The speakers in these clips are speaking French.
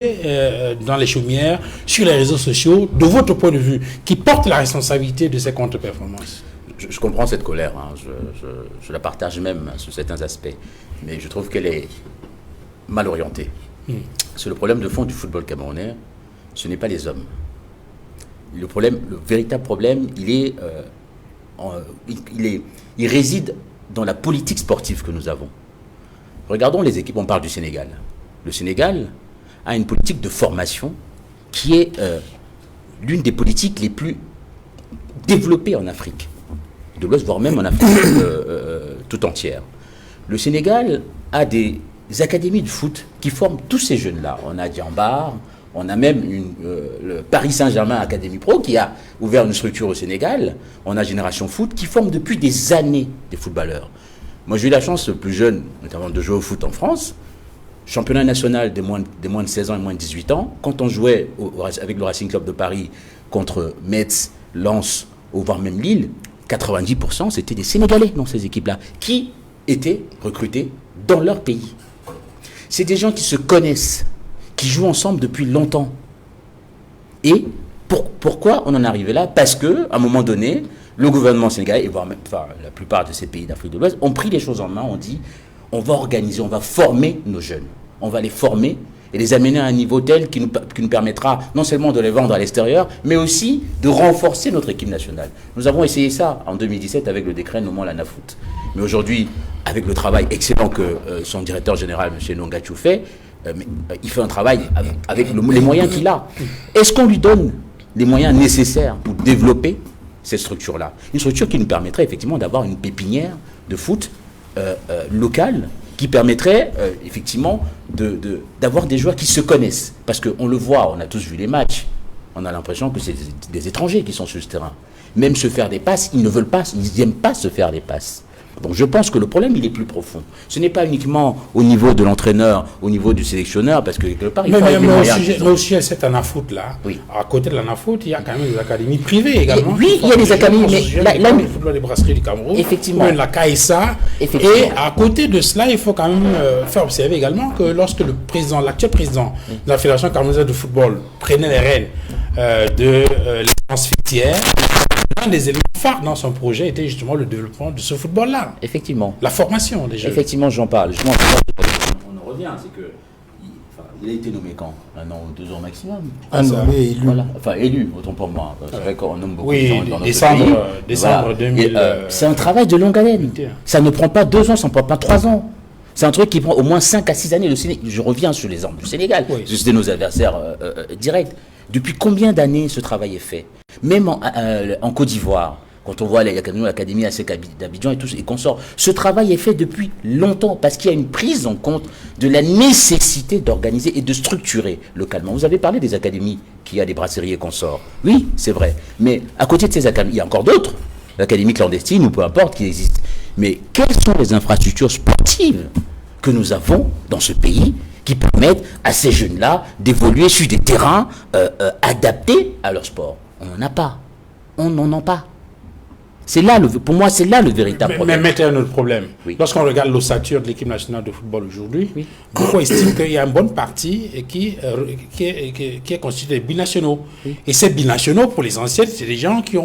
dans les chaumières, sur les réseaux sociaux, de votre point de vue, qui porte la responsabilité de ces contre-performances? Je comprends cette colère, hein. Je la partage même sur certains aspects, mais je trouve qu'elle est mal orientée. C'est le problème de fond du football camerounais, ce n'est pas les hommes. Le véritable problème, il réside dans la politique sportive que nous avons. Regardons les équipes, on parle du Sénégal. Le Sénégal a une politique de formation qui est l'une des politiques les plus développées en Afrique de l'Ouest, voire même en Afrique tout entière. Le Sénégal a des académies de foot qui forment tous ces jeunes-là. On a Diambar, on a même le Paris Saint-Germain Académie Pro qui a ouvert une structure au Sénégal. On a Génération Foot qui forme depuis des années des footballeurs. Moi, j'ai eu la chance, plus jeune, notamment de jouer au foot en France. Championnat national des moins de 16 ans et moins de 18 ans. Quand on jouait avec le Racing Club de Paris contre Metz, Lens, ou voire même Lille, 90% c'était des Sénégalais dans ces équipes-là, qui étaient recrutés dans leur pays. C'est des gens qui se connaissent, qui jouent ensemble depuis longtemps. Et pourquoi on en est arrivé là? Parce qu'à un moment donné, le gouvernement sénégalais, et voire même la plupart de ces pays d'Afrique de l'Ouest, ont pris les choses en main, ont dit on va organiser, on va former nos jeunes. On va les former et les amener à un niveau tel qui nous permettra non seulement de les vendre à l'extérieur, mais aussi de renforcer notre équipe nationale. Nous avons essayé ça en 2017 avec le décret nommant l'ANAFOOT. Mais aujourd'hui, avec le travail excellent que son directeur général, M. Nongachou, fait, il fait un travail avec les moyens qu'il a. Est-ce qu'on lui donne les moyens nécessaires pour développer cette structure-là? Une structure qui nous permettrait effectivement d'avoir une pépinière de foot locale, qui permettrait effectivement d'avoir des joueurs qui se connaissent. Parce qu'on le voit, on a tous vu les matchs, on a l'impression que c'est des étrangers qui sont sur ce terrain. Même se faire des passes, ils ne veulent pas, ils n'aiment pas se faire des passes. Donc je pense que le problème, il est plus profond. Ce n'est pas uniquement au niveau de l'entraîneur, au niveau du sélectionneur, parce que quelque part, il faut avoir des moyens. Mais aussi à cette ANAFOOT-là, oui. À côté de l'ANAFOOT, il y a quand même des académies privées également. Oui, il y a des académies, mais là, le football des brasseries du Cameroun, effectivement, la CAISA. Et à côté de cela, il faut quand même faire observer également que lorsque l'actuel président de la Fédération camerounaise de football prenait les rênes de l'Alliance Fictière, un des éléments phares dans son projet était justement le développement de ce football-là. Effectivement. La formation des jeunes. Effectivement, j'en parle. On en revient, c'est que il a été nommé quand? 1 an ou 2 ans maximum. Élu. Voilà. Enfin, élu, autant pour moi. C'est vrai qu'on nomme beaucoup de gens dans notre pays. Décembre voilà. 2000. C'est un travail de longue haleine. Ça ne prend pas 2 ans, ça ne prend pas 3 ans. C'est un truc qui prend au moins 5 à 6 années. Je reviens sur l'exemple du Sénégal. Oui. C'était nos adversaires directs. Depuis combien d'années ce travail est fait? Même en Côte d'Ivoire, quand on voit l'Académie ASEC d'Abidjan et tout et consorts, ce travail est fait depuis longtemps parce qu'il y a une prise en compte de la nécessité d'organiser et de structurer localement. Vous avez parlé des académies qui a des brasseries et consorts. Oui, c'est vrai. Mais à côté de ces académies, il y a encore d'autres, l'académie clandestine ou peu importe qui existent. Mais quelles sont les infrastructures sportives que nous avons dans ce pays qui permettent à ces jeunes-là d'évoluer sur des terrains adaptés à leur sport? On n'en a pas. On n'en a pas. Pour moi, c'est là le véritable problème. Mais mettez un autre problème. Oui. Lorsqu'on regarde l'ossature de l'équipe nationale de football aujourd'hui, oui. Beaucoup estiment qu'il y a une bonne partie qui est constituée de binationaux. Oui. Et ces binationaux, pour l'essentiel, c'est des gens qui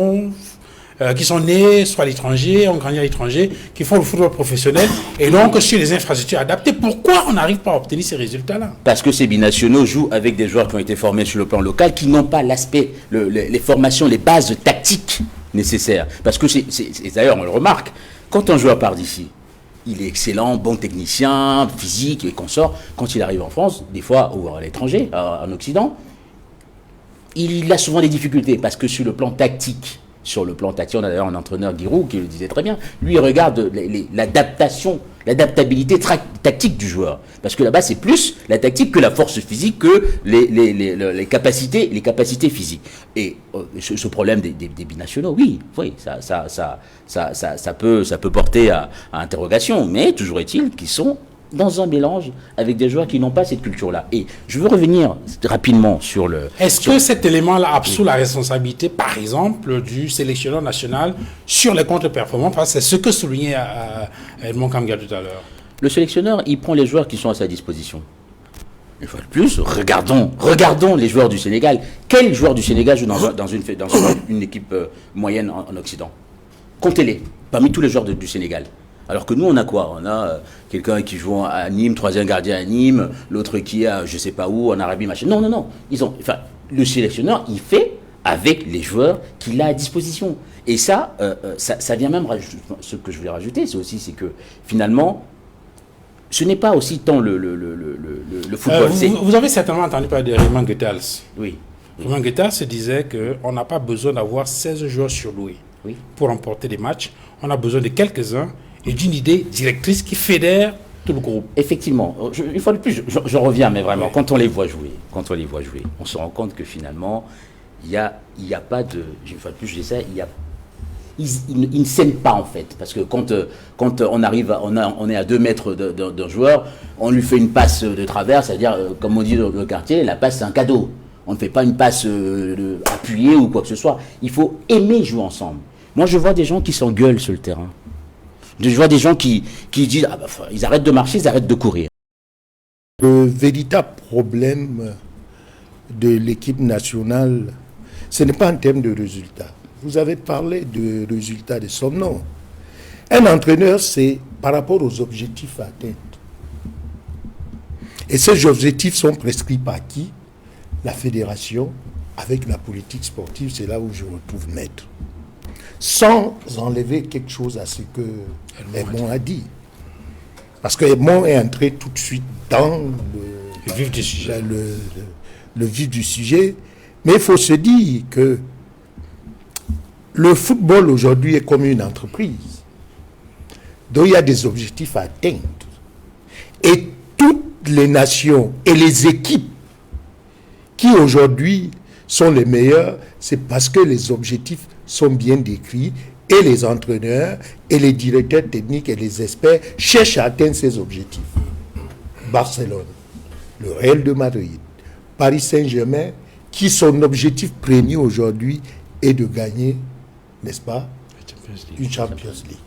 sont nés soit à l'étranger, ont grandi à l'étranger, qui font le football professionnel, et donc sur les infrastructures adaptées. Pourquoi on n'arrive pas à obtenir ces résultats-là? Parce que ces binationaux jouent avec des joueurs qui ont été formés sur le plan local, qui n'ont pas l'aspect, les formations, les bases tactiques nécessaires. Parce que d'ailleurs, on le remarque, quand un joueur part d'ici, il est excellent, bon technicien, physique et consort. Quand il arrive en France, des fois, ou à l'étranger, en Occident, il a souvent des difficultés, parce que sur le plan tactique, on a d'ailleurs un entraîneur, Giroud, qui le disait très bien. Lui, il regarde l'adaptabilité tactique du joueur. Parce que là-bas, c'est plus la tactique que la force physique, que les capacités physiques. Et ce problème des binationaux, oui, ça peut porter à interrogation. Mais toujours est-il qu'ils sont dans un mélange avec des joueurs qui n'ont pas cette culture-là. Et je veux revenir rapidement sur le... Est-ce que cet élément-là absout la responsabilité, par exemple, du sélectionneur national sur les contre-performances? C'est ce que soulignait Edmond Kamga tout à l'heure. Le sélectionneur, il prend les joueurs qui sont à sa disposition. Une fois de plus, regardons les joueurs du Sénégal. Quel joueur du Sénégal joue dans une équipe moyenne en Occident? Comptez-les, parmi tous les joueurs du Sénégal. Alors que nous, on a quoi? On a quelqu'un qui joue à Nîmes, troisième gardien à Nîmes, l'autre qui est à je sais pas où, en Arabie, machin. Non. Le sélectionneur, il fait avec les joueurs qu'il a à disposition. Et ça vient même rajouter, ce que je voulais rajouter, c'est que finalement, ce n'est pas aussi tant le football. Vous avez certainement entendu parler de Raymond Goethals. Oui. Raymond Goethals se disait qu'on n'a pas besoin d'avoir 16 joueurs surloués pour remporter des matchs. On a besoin de quelques-uns et d'une idée directrice qui fédère tout le groupe. Effectivement. Une fois de plus, je reviens, mais vraiment, quand on les voit jouer, on se rend compte que finalement, il y a pas de... Une fois de plus, je dis ça, ils ne s'aiment pas en fait, parce que quand on arrive, on est à 2 mètres d'un joueur, on lui fait une passe de travers, c'est-à-dire, comme on dit dans le quartier, la passe c'est un cadeau. On ne fait pas une passe appuyée ou quoi que ce soit. Il faut aimer jouer ensemble. Moi, je vois des gens qui s'engueulent sur le terrain. Je vois des gens qui disent, ils arrêtent de marcher, ils arrêtent de courir. Le véritable problème de l'équipe nationale, ce n'est pas en termes de résultats. Vous avez parlé de résultats de son nom. Un entraîneur, c'est par rapport aux objectifs à atteindre. Et ces objectifs sont prescrits par qui? La fédération, avec la politique sportive, c'est là où je retrouve maître. Sans enlever quelque chose à ce que Edmond a dit. Parce que Edmond est entré tout de suite dans le vif du sujet. Le vif du sujet. Mais il faut se dire que le football aujourd'hui est comme une entreprise. Donc il y a des objectifs à atteindre. Et toutes les nations et les équipes qui aujourd'hui sont les meilleures, c'est parce que les objectifs sont bien décrits et les entraîneurs et les directeurs techniques et les experts cherchent à atteindre ces objectifs. Barcelone, le Real de Madrid, Paris Saint-Germain, qui son objectif premier aujourd'hui est de gagner, n'est-ce pas, une Champions League.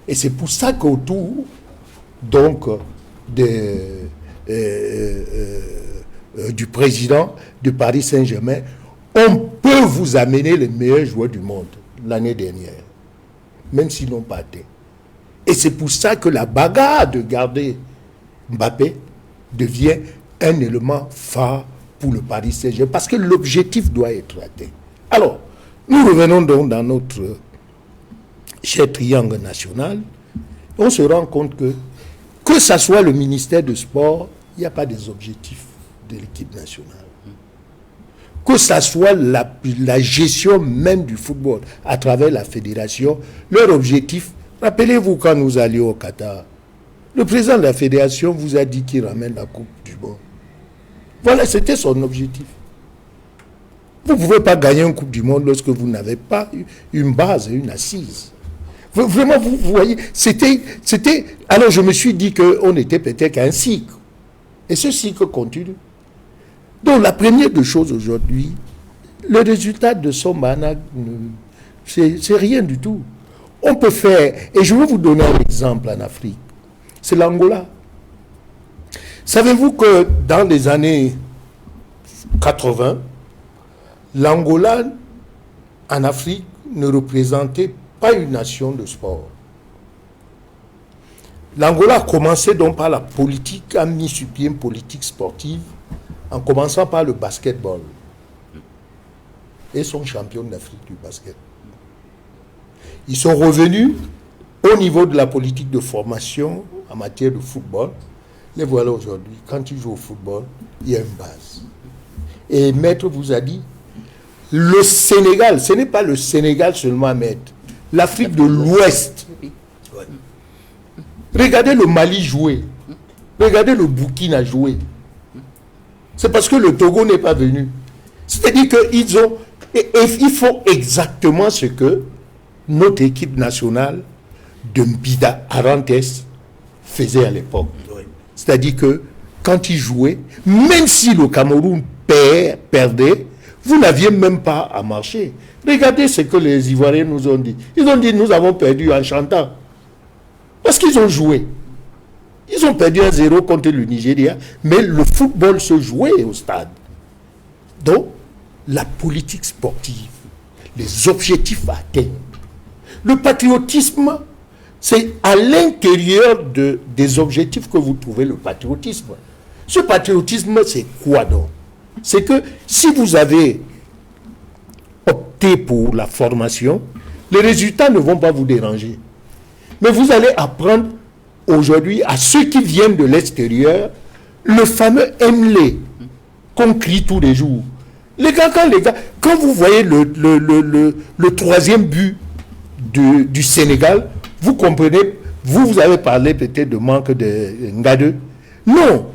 Et c'est pour ça qu'autour, donc, du président de Paris Saint-Germain, on peut vous amener les meilleurs joueurs du monde l'année dernière, même s'ils n'ont pas atteint. Et c'est pour ça que la bagarre de garder Mbappé devient un élément phare pour le Paris Saint-Germain, parce que l'objectif doit être atteint. Alors, nous revenons donc dans notre cher triangle national. On se rend compte que ça soit le ministère du Sport, il n'y a pas des objectifs de l'équipe nationale. Que ça soit la gestion même du football à travers la fédération, leur objectif, rappelez-vous quand nous allions au Qatar, le président de la fédération vous a dit qu'il ramène la Coupe du Monde. Voilà, c'était son objectif. Vous ne pouvez pas gagner une Coupe du Monde lorsque vous n'avez pas une base, une assise. Vraiment, vous voyez, c'était... Alors je me suis dit qu'on était peut-être qu'à un cycle. Et ce cycle continue. Donc la première des choses aujourd'hui, le résultat de Sombana, c'est rien du tout. On peut faire, et je vais vous donner un exemple en Afrique, c'est l'Angola. Savez-vous que dans les années 80, l'Angola en Afrique ne représentait pas une nation de sport. L'Angola a commencé donc par la politique, a mis sur pied une politique sportive, en commençant par le basketball. Et sont champions d'Afrique du basket. Ils sont revenus au niveau de la politique de formation en matière de football. Les voilà aujourd'hui. Quand ils jouent au football, il y a une base. Et Maître vous a dit, le Sénégal, ce n'est pas le Sénégal seulement, Maître. L'Afrique de l'Ouest. Regardez le Mali jouer. Regardez le Burkina jouer. C'est parce que le Togo n'est pas venu. C'est-à-dire qu'ils ont... Et ils font exactement ce que notre équipe nationale de Mbida Arantes faisait à l'époque. C'est-à-dire que quand ils jouaient, même si le Cameroun perdait, vous n'aviez même pas à marcher. Regardez ce que les Ivoiriens nous ont dit. Ils ont dit, nous avons perdu en chantant. Parce qu'ils ont joué. Ils ont perdu 1-0 contre le Nigeria, mais le football se jouait au stade. Donc, la politique sportive, les objectifs à atteindre. Le patriotisme, c'est à l'intérieur des objectifs que vous trouvez le patriotisme. Ce patriotisme, c'est quoi donc? C'est que si vous avez opté pour la formation, les résultats ne vont pas vous déranger. Mais vous allez apprendre aujourd'hui à ceux qui viennent de l'extérieur le fameux aime-les qu'on crie tous les jours. Les gars, quand vous voyez le troisième but du Sénégal, vous comprenez, vous avez parlé peut-être de manque de Ngade. Non,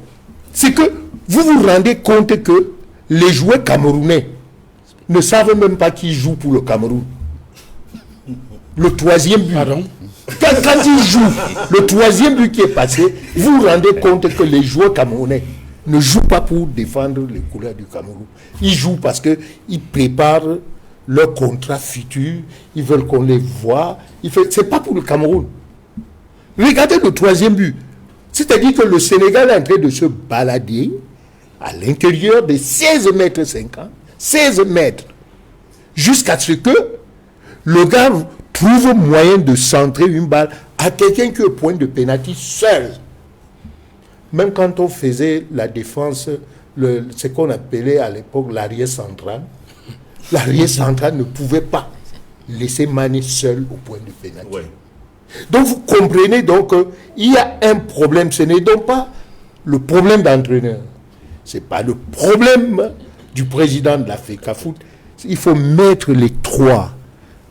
c'est que vous vous rendez compte que les joueurs camerounais ne savent même pas qui joue pour le Cameroun. Le troisième but. Pardon? Quand ils jouent, le troisième but qui est passé, vous vous rendez compte que les joueurs camerounais ne jouent pas pour défendre les couleurs du Cameroun. Ils jouent parce qu'ils préparent leur contrat futur, ils veulent qu'on les voie. Ce n'est pas pour le Cameroun. Regardez le troisième but. C'est-à-dire que le Sénégal est en train de se balader à l'intérieur des 16 mètres 50, 16 mètres, jusqu'à ce que le gars trouve moyen de centrer une balle à quelqu'un qui est au point de pénalty seul. Même quand on faisait la défense, ce qu'on appelait à l'époque l'arrière central ne pouvait pas laisser Mané seul au point de pénalty. Ouais. Donc vous comprenez donc qu'il y a un problème. Ce n'est donc pas le problème d'entraîneur. Ce n'est pas le problème du président de la FECAFOOT. Il faut mettre les trois,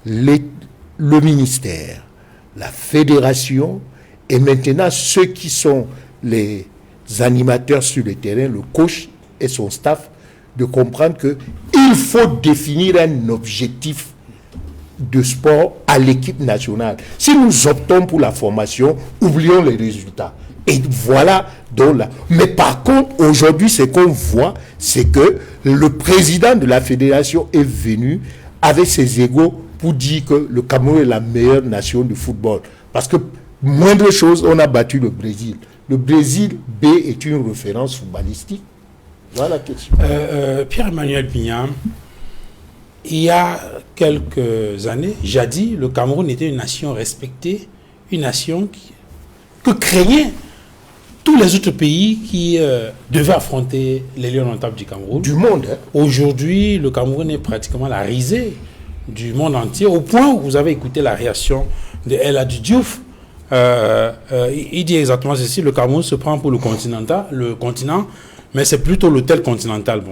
le ministère, la fédération et maintenant ceux qui sont les animateurs sur le terrain, le coach et son staff, de comprendre qu'il faut définir un objectif de sport à l'équipe nationale. Si nous optons pour la formation, oublions les résultats. Et voilà donc là. Mais par contre, aujourd'hui, ce qu'on voit, c'est que le président de la fédération est venu avec ses égos pour dire que le Cameroun est la meilleure nation du football. Parce que, moindre chose, on a battu le Brésil. Le Brésil B est une référence footballistique. Voilà la question. Pierre-Emmanuel Bignam, il y a quelques années, jadis, le Cameroun était une nation respectée, une nation que craignaient tous les autres pays qui devaient affronter les lions indomptables du Cameroun. Du monde. Hein? Aujourd'hui, le Cameroun est pratiquement la risée du monde entier, au point où vous avez écouté la réaction de El Hadji Diouf. Il dit exactement ceci: le Cameroun se prend pour le continent, mais c'est plutôt l'hôtel continental. Bon.